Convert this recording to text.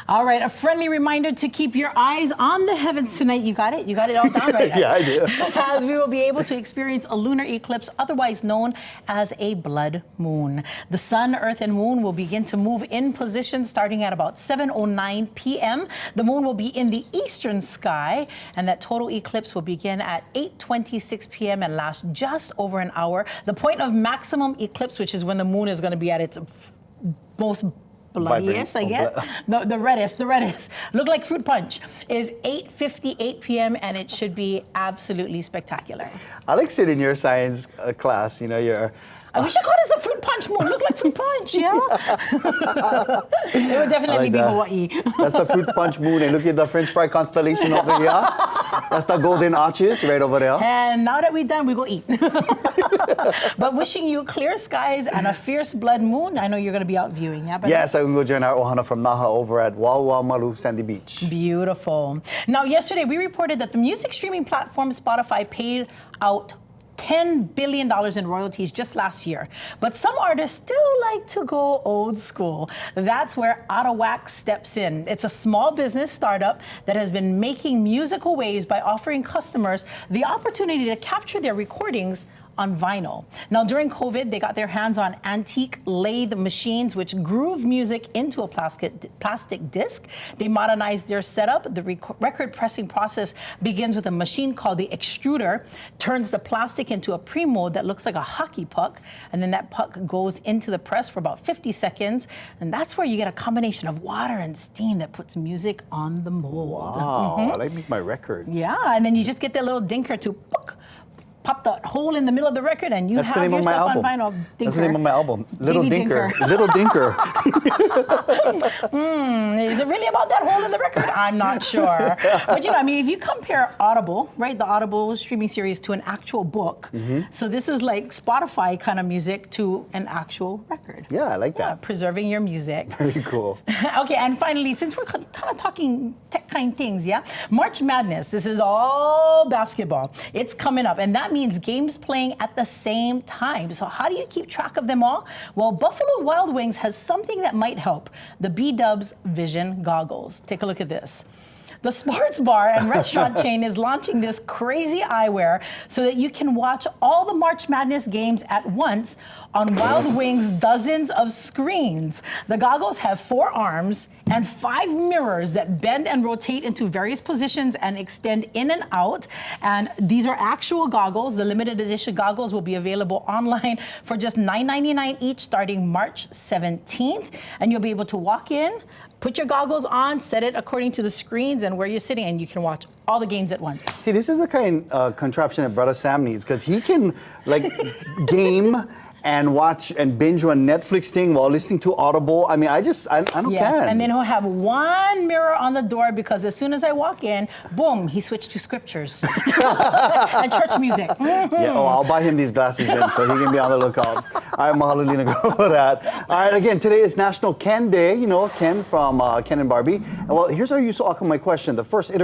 All right, a friendly reminder to keep your eyes on the heavens tonight. You got it? You got it all down right? Yeah, I do. As we will be able to experience a lunar eclipse, otherwise known as a blood moon. The sun, earth, and moon will begin to move in position starting at about 7:09 p.m. The moon will be in the eastern sky, and that total eclipse will begin at 8:26 p.m. and last just over an hour. The point of maximum eclipse, which is when the moon is going to be at its most bloodiest, I guess. No, the reddest. Look like fruit punch. Is 8:58 p.m. and it should be absolutely spectacular. I like sitting in your science class. You know, we should call this a fruit punch moon. Look like fruit punch, yeah? It would definitely be Hawaii. That's the fruit punch moon. And look at the French fry constellation over here. That's the golden arches right over there. And now that we're done, we go eat. But wishing you clear skies and a fierce blood moon. I know you're going to be out viewing, yeah? Yes, I'm going to join our ohana from Naha over at Wauwaumalu Sandy Beach. Beautiful. Now, yesterday we reported that the music streaming platform Spotify paid out $10 billion in royalties just last year. But some artists still like to go old school. That's where Arawak steps in. It's a small business startup that has been making musical waves by offering customers the opportunity to capture their recordings on vinyl. Now, during COVID, they got their hands on antique lathe machines which groove music into a plastic disc. They modernized their setup. The record pressing process begins with a machine called the extruder, turns the plastic into a pre-mold that looks like a hockey puck, and then that puck goes into the press for about 50 seconds, and that's where you get a combination of water and steam that puts music on the mold. Wow, I like make my record. Yeah, and then you just get that little dinker to pop the hole in the middle of the record, and you have yourself on vinyl. Dinker. That's the name of my album. Little Dinker. Little Dinker. Is it really about that hole in the record? I'm not sure. But you know, I mean, if you compare Audible, right, the Audible streaming series to an actual book, so this is like Spotify kind of music to an actual record. Yeah, I like that. Yeah, preserving your music. Very cool. Okay, and finally, since we're kind of talking tech kind things, yeah, March Madness. This is all basketball. It's coming up, and that means games playing at the same time. So how do you keep track of them all? Well, Buffalo Wild Wings has something that might help. The B-Dubs Vision Goggles. Take a look at this. The sports bar and restaurant chain is launching this crazy eyewear so that you can watch all the March Madness games at once on Wild Wings' dozens of screens. The goggles have 4 arms and 5 mirrors that bend and rotate into various positions and extend in and out. And these are actual goggles. The limited edition goggles will be available online for just $9.99 each starting March 17th. And you'll be able to walk in, put your goggles on, set it according to the screens and where you're sitting, and you can watch all the games at once. See, this is the kind of contraption that Brother Sam needs, because he can like game and watch and binge on Netflix thing while listening to Audible. I mean, I don't Yes, and then he'll have 1 mirror on the door, because as soon as I walk in, boom, he switched to scriptures and church music. Yeah, I'll buy him these glasses then so he can be on the lookout. All right, mahalo Lina Girl for that. All right, again, today is National Ken Day. You know, Ken from Ken and Barbie. Well, here's how you saw my question. The first iteration